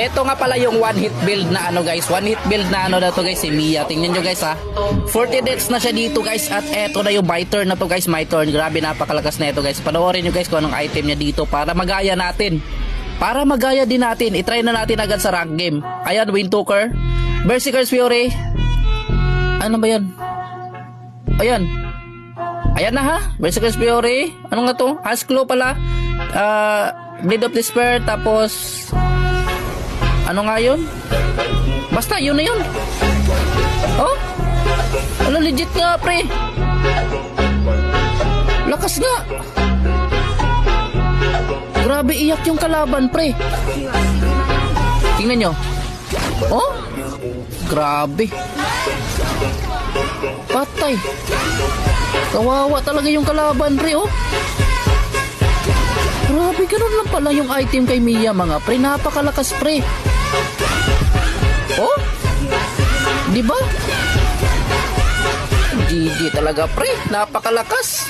Ito nga pala yung one hit build na ano guys. One hit build na ano na to guys, si Mia. Tingnan nyo guys ha. 40 deaths na siya dito guys. At eto na yung my turn na to guys. My turn. Grabe, napakalakas na ito guys. Panoorin nyo guys kung anong item niya dito para magaya natin. Para magaya din natin. I-try na natin agad sa rank game. Ayan, Windtoker. Berserker's Fury. Ano ba yan? Ayan. Ayan na ha. Berserker's Fury. Ano nga to? Asclo pala. Blade of Despair. Tapos ano nga yun? Basta yun na yun. Oh? Ano, legit nga pre. Lakas nga. Grabe, iyak yung kalaban pre. Tingnan nyo. Oh? Grabe. Patay. Kawawa talaga yung kalaban pre oh. Grabe, ganun lang pala yung item kay Mia mga pre. Napakalakas pre. Oh? Diba? GG talaga pre. Napakalakas.